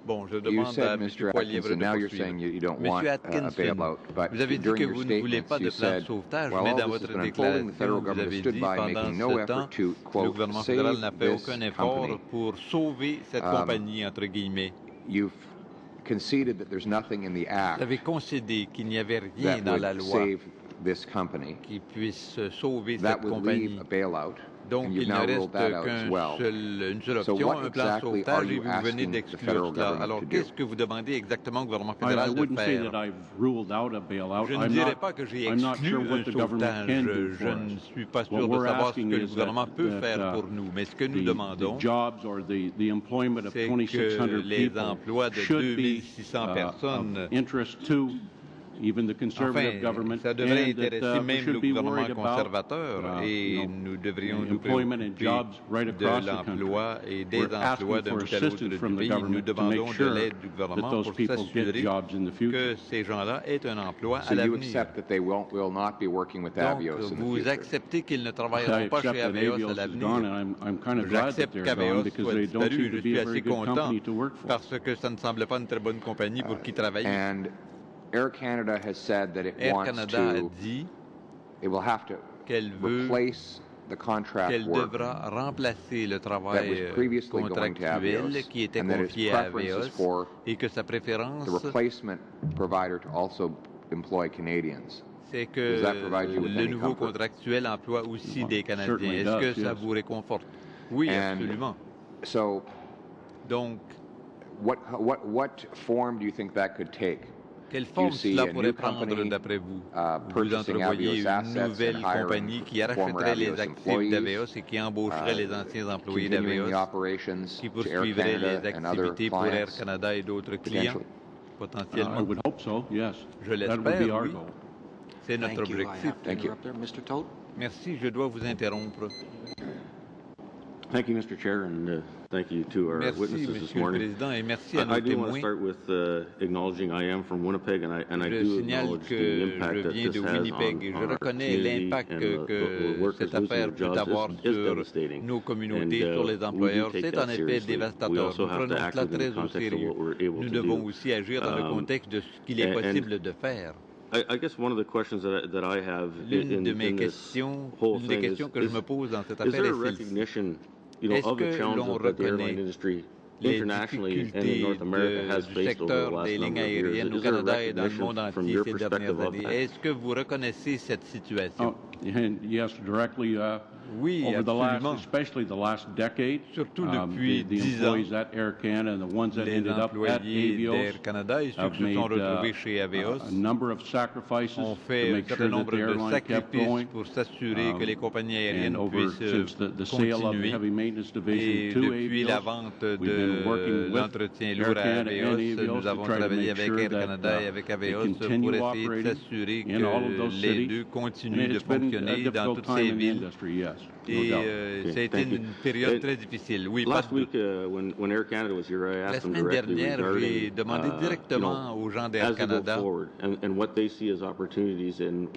Bon, je You demande à said, M. Mr. Poilievre Atkinson, de now you're poursuivre. saying you don't Monsieur want a Atkinson, bailout, but vous avez dit during que your vous ne voulez statements, pas you de plan de said, sauvetage, while mais all dans this has votre been unfolding, the federal déclaration, vous government avez stood dit by, pendant making no ce temps, effort to, le quote, gouvernement fédéral save n'a fait this aucun effort company. pour sauver cette compagnie, entre guillemets. You've conceded that there's nothing in the Vous act avez concédé qu'il n'y avait rien that dans la would loi save this company. qui puisse sauver That cette would leave compagnie. a bailout, Donc, and you've il ne now reste ruled that out as well. une seule So option, what un plan de exactly are sauvetage, et you vous venez asking the d'exclure federal cela. government Alors, to do? qu'est-ce que vous demandez exactement au gouvernement I fédéral de wouldn't say faire? that I've ruled out a bailout. Je ne I'm dirais not, pas que j'ai I'm not exclu sure what un the government sauvetage. can do Je for ne us. suis pas What sûr de we're savoir ce asking que le is gouvernement peut that, faire pour nous. Mais ce que nous the demandons, jobs or the employment of c'est 2,600 que les people emplois de should be 2600 personnes, of interest to even the conservative enfin, government, ça devrait and that intéresser we même le should be gouvernement worried about conservateur et nous devrions nous employment and préoccuper jobs right de across the country. l'emploi et des We're emplois asking d'un for bout à l'autre assistance du from the pays. Nous government to demandons make de sure l'aide du that gouvernement those pour people get s'assurer jobs in the future. que ces gens-là aient un emploi So à you l'avenir. accept that they will not be working with Donc, Avios in the vous future? acceptez qu'ils ne I travailleront pas accept chez that Avios à Avios is gone, l'avenir. and I'm kind of glad that J'accepte they're qu'Avios gone because soit they don't disparu. seem to Je be suis a very assez good content company to work for. parce que ça ne semble pas une très bonne compagnie pour qui travailler. And Air Canada has said that it Air wants Canada a to, dit it will have to qu'elle veut, replace the contract qu'elle work devra remplacer le that travail was previously going to contractuel Avios, qui était and that its confié à preference is Avios for et que sa préférence, the replacement provider to also employ Canadians. c'est que Does that provide you with le any nouveau comfort? contractuel emploie aussi des Canadiens. certainly Est-ce que does, ça yes. vous réconforte? Oui, And absolument. So Donc, what form do you think that could take? quelle Do you forme see cela a pourrait new prendre company d'après vous? Vous purchasing entrevoyez Avios une assets nouvelle and hiring compagnie qui former rachèterait les Avios actifs employees, d'Avios et qui embaucherait les anciens employés continuing the d'Avios, operations qui to Air poursuivrait les Canada and other activités pour Air clients, Canada et d'autres clients, potentially? I potentiellement. would hope so, yes. Je That would be l'espère, our oui. goal. C'est notre Thank you. I objectif. have to Thank you. interrupt there. Mr. Todt? Merci, je dois vous interrompre. Thank you, Mr. Chair, and thank you to our Merci, witnesses this Monsieur le morning. Président, et merci à I nos do want to témoins. start with acknowledging I am from Winnipeg, and I Je do signale acknowledge que the impact je that viens this de has Winnipeg et on je our reconnais community l'impact and que the workers cette losing affaire their peut jobs avoir is sur devastating. nos communautés, And, sur les we do employeurs. take C'est that en effet seriously. We dévastateur. also Nous have to prenons act cela within très the au context of sérieux. what we're able Nous to devons do. aussi agir dans le contexte de ce qu'il est and- possible de faire. I guess one of the questions that I have L'une de in mes this questions, whole l'une des thing questions que je me pose dans cette is affaire there a est celle-ci. recognition, Est-ce of the que challenges l'on that the airline reconnaît industry les internationally and in difficultés North America has du faced over the secteur last des lignes number of years? aériennes au Is there a Canada et dans le recognition monde from entier your ces perspective dernières of années? that? Est-ce que vous reconnaissez cette situation? And yes, directly, Oui, over the last, absolument. especially the last decade, Surtout depuis the 10 ans, employees at Air Canada and the ones that les ended up at employés Avios d'Air Canada et ceux have qui se made sont retrouvés chez Avios a number of sacrifices ont to fait un make certain sure that nombre the de airline kept sacrifices going. pour s'assurer que les compagnies aériennes And over puissent since the sale of the continuer. heavy maintenance division Et to depuis la Avios, vente we've been de working with l'entretien Air lourd à Canada and Avios, Avios nous to avons try to travaillé make avec sure Air that Canada et avec they Avios continue pour essayer de operating s'assurer in all of que those les cities. deux And continuent de it's been a fonctionner dans difficult toutes time ces in the villes. industry, yes, no Et doubt. ça a été thank you. une période très difficile. Oui, pas Last de doute. week, when Air Canada was here, I La asked them semaine directly dernière, j'ai regarding, demandé directement aux gens d'Air as they go Canada forward and what they see as opportunities and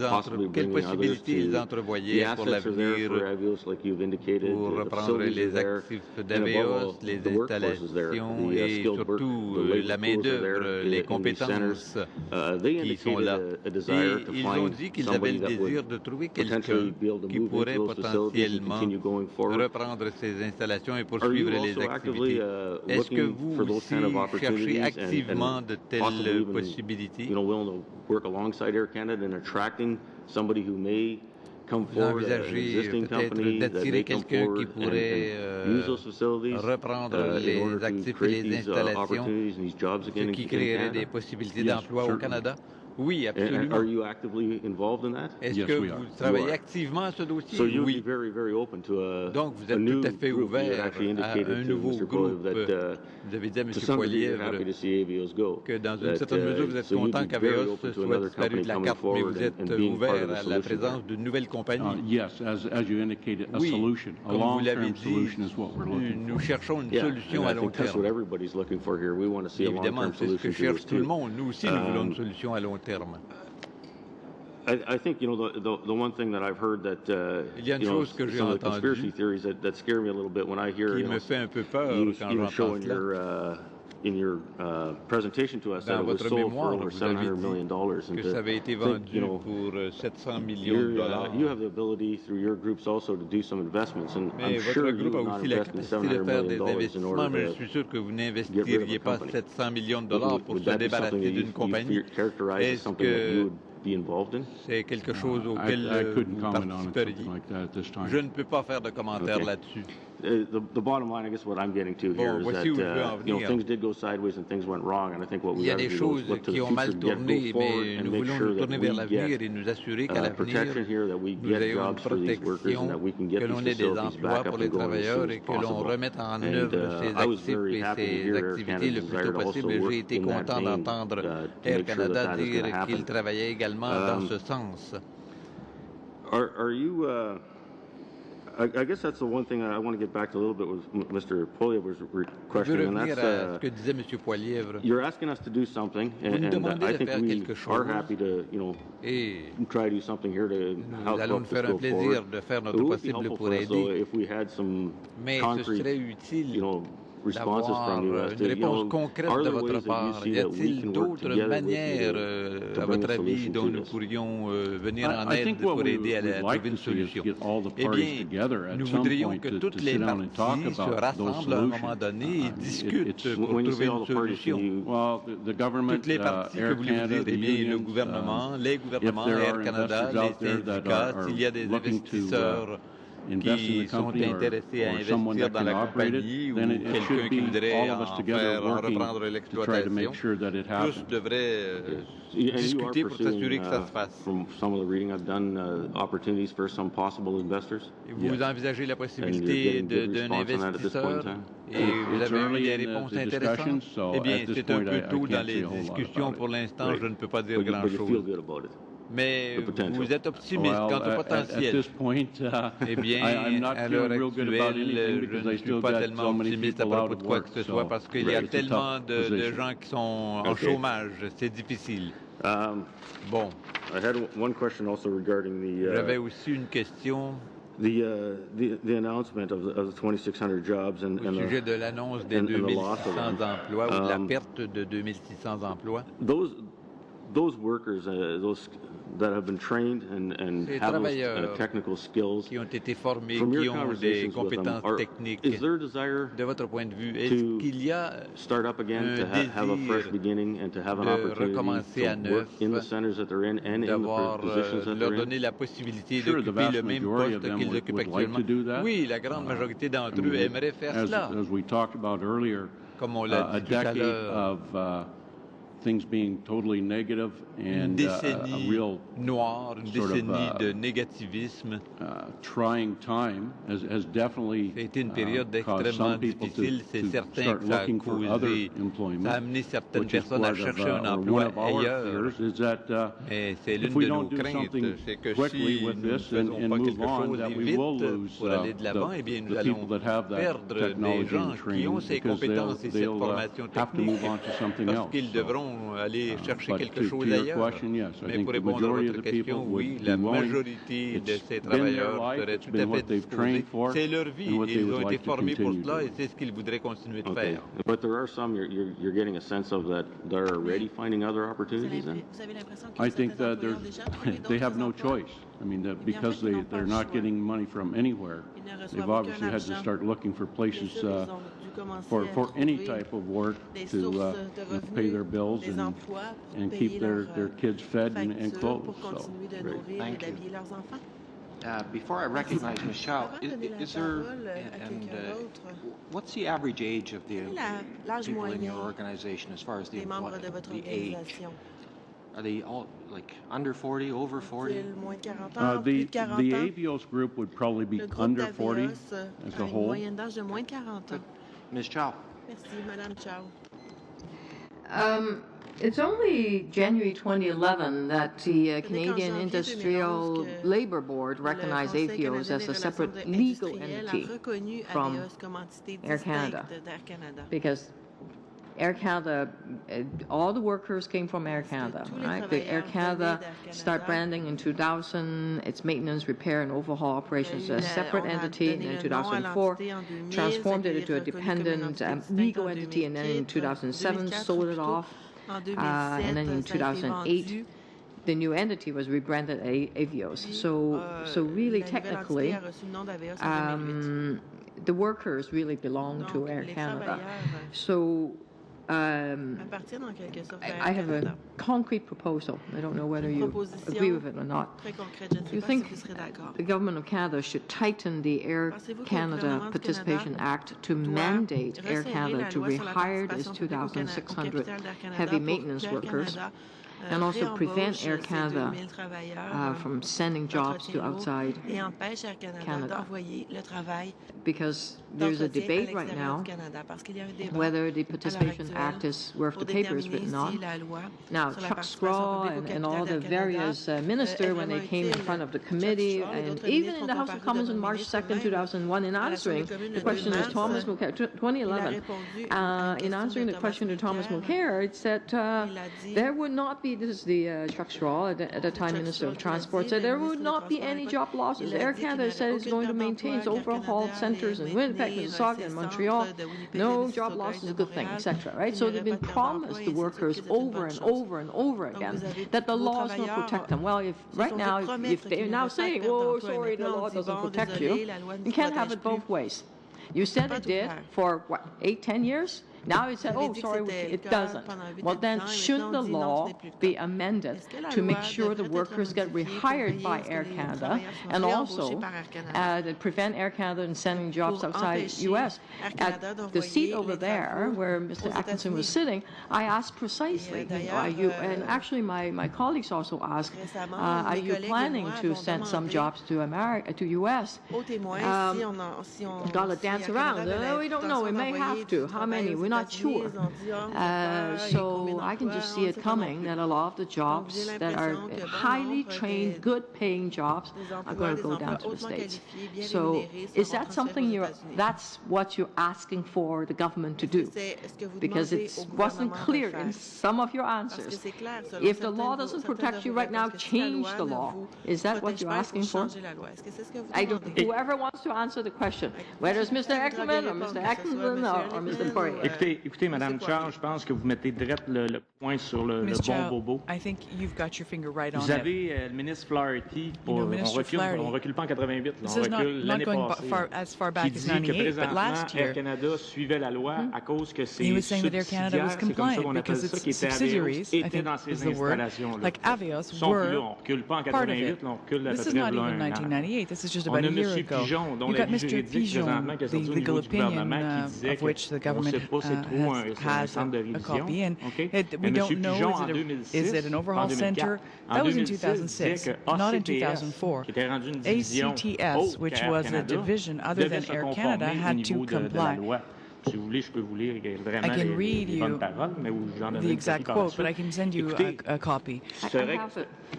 possibly quelles bringing others possibilités ils to entrevoyaient the pour assets are there l'avenir for Avios, like you've indicated, pour the reprendre facilities les are there, actifs and above d'Avios, all, les the workforce is there, installations the et skilled work, surtout the labor la pools are main-d'œuvre, there les in these compétences centers. They qui sont indicated là. a desire Et to ils ont find dit qu'ils avaient somebody le that désir would de trouver potentially quelqu'un be able to qui move pourrait into those facilities and potentiellement continue going forward. reprendre ces installations et Are you poursuivre les also actively activités. Est-ce que looking vous for those aussi kind of cherchez opportunities activement de possibly telles even, possibilités? willing to work alongside Air Canada in attracting somebody who may come Vous forward, an envisagez existing peut-être company that d'attirer may come quelqu'un qui forward pourrait and use those facilities reprendre in les order to actifs et create les these installations, opportunities and these jobs ce again qui in créerait Canada? des possibilités Yes, d'emploi au certainly. Canada? Oui, And absolument. are you actively involved in that? Est-ce Yes, que we vous are. travaillez You are. activement à ce dossier? So you'd Oui. be very, very open to Donc, vous a êtes new tout à fait group. You had ouvert actually à indicated un to nouveau Mr. groupe. Poilievre that Vous avez dit à M. to some degree you're happy Poilievre to see Avios go. que dans une That, certaine mesure, vous êtes so you'd content be very qu'Avios open to soit another disparu company de la coming carte, mais forward vous êtes and being part ouvert of the à la solution présence there. d'une nouvelle compagnie. Yes, as you indicated, a Oui, solution, a comme vous l'avez long-term dit, solution is what we're looking nous for. cherchons une Yeah, solution and à I long think that's what terme. everybody's looking for here. We want to see a Évidemment, long-term c'est ce que solution to cherche this tout le too. monde. Nous aussi, nous voulons une solution à long terme. I think the one thing that I've heard that Il y a une chose que j'ai some of the conspiracy entendue theories that scare me a little bit when I hear qui me fait un peu peur you quand even j'entends showing cela. in your presentation to us that Dans it was votre sold for mémoire, over vous avez $700 million. dit que ça avait été vendu pour 700 millions de dollars. You have the ability through your groups also to do some investments, and Mais I'm sure votre you groupe a would not aussi la invest in capacité de $700 faire des million in investissements, mais je order suis sûr que vous get rid of n'investiriez a pas company. 700 millions de dollars pour Would se that be something débarrasser that d'une compagnie. you characterize as Est-ce something that you que would be involved in? c'est quelque chose auquel I couldn't vous comment on it, participeriez? something like that at this time. Je ne peux pas faire de commentaires Okay. là-dessus. The bottom line, I guess, what I'm getting to here is voici où je veux en that venir. things did go sideways and things went wrong, and I think what Il we y a have des to do is choses look to qui the ont future, mal tourné, go forward mais and nous make voulons sure nous that tourner vers we l'avenir get et nous assurer qu'à protection l'avenir, here, that we nous get ayons une jobs for these workers, protection, and that we can que get l'on these ait des facilities emplois back up pour les and going as soon travailleurs as et que l'on possible. remette en And œuvre ces I was actifs very et happy to ces hear Air activités Canada's le plus desire tôt to also possible. work J'ai été in that content vein, d'entendre to Air make sure that Canada that is dire gonna happen. qu'il travaillait également dans ce sens. Are you, I guess that's the one thing I want to get back to a little bit was Mr. Poilievre's Je veux questioning, and revenir that's, à ce que disait M. Poilievre. you're asking us to do something, Vous nous and demandez I de think faire we quelque are chose. happy to, Et try to do something here to nous allons nous help this faire un go plaisir forward. de faire It notre would be possible helpful pour for us, though, aider, if we had some mais ce concrete, serait utile responses d'avoir from you as une to, réponse concrète are de there votre ways that you part. see Y that we a-t-il can work d'autres together with you manières, to à bring votre a avis, solution dont to nous this? pourrions venir en I aide think what pour we aider à would like trouver une to see is solution? get all the Eh parties bien, together at nous some voudrions point que to toutes les sit down and talk parties se about those rassemblent à un moment solutions. donné et discutent It's- pour When you trouver say all une the parties, solution. you, Well, the government, Toutes les parties, que Air voulez-vous Canada, dire? the Eh bien, le unions, gouvernement, les if gouvernements, there Air are Canada, investors les out there that syndicats, are s'il y a des looking to investisseurs invest in qui the sont company intéressés à or someone investir that dans can la operate it, compagnie ou then it quelqu'un should qui be voudrait all of us en together working reprendre to try to l'exploitation. make sure that it Tous happens. devraient and you are discuter pour s'assurer pursuing, que ça se fasse. from some of the reading I've done, opportunities for some possible investors. Et vous envisagez la And possibilité you're getting good d'un response on that at this point in investisseur time? et vous It's avez eu early des in the réponses discussions, intéressantes? so Eh bien, at this c'est un point, peu I tôt can't dans say les a whole lot discussions. about Pour it. l'instant, Right. je ne peux pas dire But you feel grand-chose. good about it. Mais The potential. vous êtes optimiste Well, quant au at potentiel. this point, Eh bien, I'm not à l'heure feeling real good about actuelle, anything je because ne I suis still pas got tellement so many optimiste à people out propos de of quoi work. que ce soit So parce qu'il y a Right. tellement It's a tough de position. gens qui sont en Okay. chômage. C'est difficile. Bon, I had one question also regarding j'avais aussi une question the announcement of the 2,600 jobs and au sujet de l'annonce des and the loss of 2600 them. emplois ou de la perte de 2600 emplois. those workers, those that have been trained and Ces have those travailleurs technical skills. qui ont été formés, From qui your ont des conversations with them, compétences techniques. is there a desire De votre point de vue, to est-ce qu'il y a start up again, un to have a fresh désir beginning and to have an de opportunity recommencer à to work neuf, in the centers that they're in and in d'avoir, the positions that leur they're in? donner la possibilité Sure, the d'occuper vast le même majority of poste them qu'ils would occupent like to actuellement? do that. Oui, la grande majorité d'entre I mean, eux aimeraient faire cela. as we talked about earlier, Comme on l'a a dit tout à decade l'heure, of things being totally negative une and a décennie real noire, une sort of, décennie de négativisme. trying time has definitely Ça a été une période caused extrêmement some people difficile. C'est to certain start que ça a looking for other causé, employment, ça a amené certaines which is personnes à part of, chercher un or emploi one of our ailleurs. fears is that Mais c'est if l'une we de nos don't do craintes, something c'est que quickly si with nous ne this faisons and pas move quelque on, chose that et we will vite lose pour aller de l'avant, eh bien, nous the allons people that have that perdre des technology gens and qui training ont ces because compétences et cette they'll formation have to move on technique to something parce else. qu'ils So, devront aller chercher but quelque to chose your ailleurs. question, yes, I Mais think pour the répondre à majority votre of the people question, would oui, be la willing. majorité de It's ces been their travailleurs life, seraient it's tout been à what fait they've disposés. trained for, C'est leur vie, and what they ils would ont été like to formés pour continue cela et doing. c'est ce qu'ils voudraient continuer de Okay, faire. but there are some you're getting a sense of that they're already finding other opportunities then? Vous avez l'impression que I think certains that employeurs ont déjà trouvé they have d'autres no emplois? choice. I mean, that Eh bien, en because fait, ils n'ont pas they're le not choix. getting money from anywhere, Ils ne reçoivent they've aucun obviously had to argent. start looking for Bien places sûr, ils ont dû commencer for à any trouver type of work des to sources de revenus, pay their bills des emplois pour and payer keep leurs their kids fed and factures, clothed. pour So, continuer de nourrir et Thank you. d'habiller leurs enfants. Before I recognize Michelle, Avant de donner la is there, parole à and quelqu'un d'autre, what's the average age of the l'âge people in moyen your organization as far as the, des membres de votre the age? organisation? Are they all like under 40, over 40? Ont-ils moins de 40 ans, plus the de 40 the ans? AVOS group would probably be Le groupe under 40 d'AVEOS as a a une whole. moyenne d'âge de moins de 40 ans. Ms. Chow? Merci, Madame Chow. It's only January 2011 that the Canadian janvier Industrial 2011 que Labor Board Le recognized Conseil AVOS canadien as des a relations separate legal industrielles a entity reconnu from AVEOS comme entité Air Canada. distincte d'Air Canada. because Air Canada, all the workers came from Air Canada, right? The Air Canada start branding in 2000, its maintenance, repair, and overhaul operations as a separate entity, and in 2004, transformed it into a dependent legal entity, and then in 2007, sold it off, and then in 2008, the new entity was rebranded Avios. So really, technically, the workers really belong to Air Canada. So I have a concrete proposal. I don't know whether you agree with it or not. Do you think the Government of Canada should tighten the Air Canada Participation Act to mandate Air Canada to rehire its 2,600 heavy maintenance workers, and also prevent Air Canada from sending jobs to outside Canada? Because there's a debate right now whether the Participation Act is worth the paper it's written on. Now, Chuck Straw and all the various ministers, when they came in front of the committee, and even in the House of Commons on March 2nd, 2001, in answering the question of Thomas Mulcair, 2011, in answering the question to Thomas Mulcair, it said there would not be, this is the Chuck Straw, at the time Minister of Transport, said there would not be any job losses. Air Canada said it's going to maintain its overhauled centres in Winnipeg, Mississauga, and Montreal. No job loss is a good thing, etc. Right? So they've been promised the workers over and over and over again that the laws will protect them. Well, if right now, if they're now saying, "Oh, sorry, the law doesn't protect you," you can't have it both ways. You said it did for what, 8, 10 years? Now it said, oh, sorry, it doesn't. Well, then shouldn't the law be amended to make sure the workers get rehired by Air Canada, and also prevent Air Canada from sending jobs outside U.S.? At the seat over there, where Mr. Atkinson was sitting, I asked precisely, and actually my colleagues also asked, are you planning to send some jobs to U.S.? Got to dance around. We don't know. We may have to. How many? We're not sure. So I can just see it coming that a lot of the jobs that are highly trained, good-paying jobs are going to go down to the States. So is that something that's what you're asking for the government to do? Because it wasn't clear in some of your answers. If the law doesn't protect you right now, change the law. Is that what you're asking for? Whoever wants to answer the question, whether it's Mr. Eckerman or Mr. Atkinson or Mr. Poirier. Écoutez, Madame Charles, je pense que vous mettez direct le point sur le bon bobo. I think you've got your finger right on Vous avez le ministre Flaherty, on recule pas en 88, on recule l'année passée, qui dit que présentement Air Canada suivait la loi à cause que ses subsidiaires, c'est comme ça qu'on appelle ça, qui étaient Avios, étaient dans ces installations-là. Sont plus là, on recule pas en 88, on recule à peu près là un an. On a M. Pigeon, dont l'avis juridique présentement qui est sorti au niveau du gouvernement, qui disait qu'on ne sait pas c'est trop un centre de révision. We don't know, is it an overhaul center? That was in 2006, not in 2004. ACTS, which was a division other than Air Canada, had to comply. Si vous voulez, je peux vous lire vraiment I can read les bonnes paroles, mais j'en donne the exact quote, but I can send you a copy.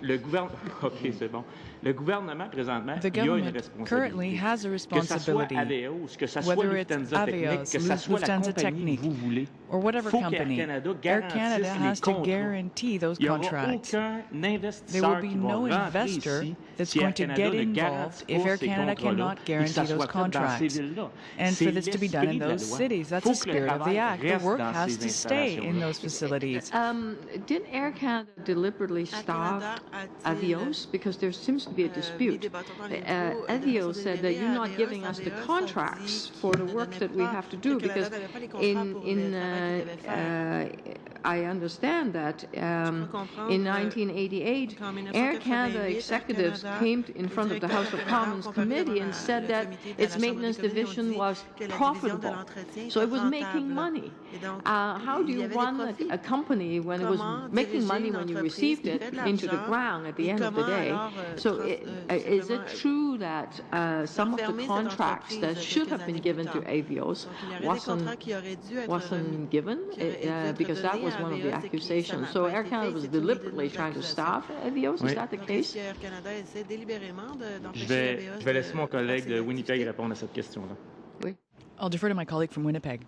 Le gouvernement, OK, c'est bon. Le gouvernement, présentement, the government currently has a responsibility, whether it's Avios, Lufthansa Technique, or whatever company. Air Canada has to guarantee those contracts. There will be no investor that's going to get involved if Air Canada cannot guarantee those contracts. And for this to be done in those cities, that's the spirit of the Act. The work has to stay in those facilities. Did Air Canada deliberately starve Avios? Because there seems to be a dispute. Avios said that you're not giving us the contracts for the work that we have to do, because I understand that in 1988, Air Canada executives came in front of the House of Commons committee and said that its maintenance division was profitable, so it was making money. How do you run a company when it was making money when you received it into the ground at the end of the day? So is it true that some of the contracts that should have been given to Avios wasn't given? Because that was one of the accusations. So Air Canada was deliberately trying to starve Avios. Is that the case? Je vais laisser mon collègue de Winnipeg répondre à cette question-là. I'll defer to my colleague from Winnipeg.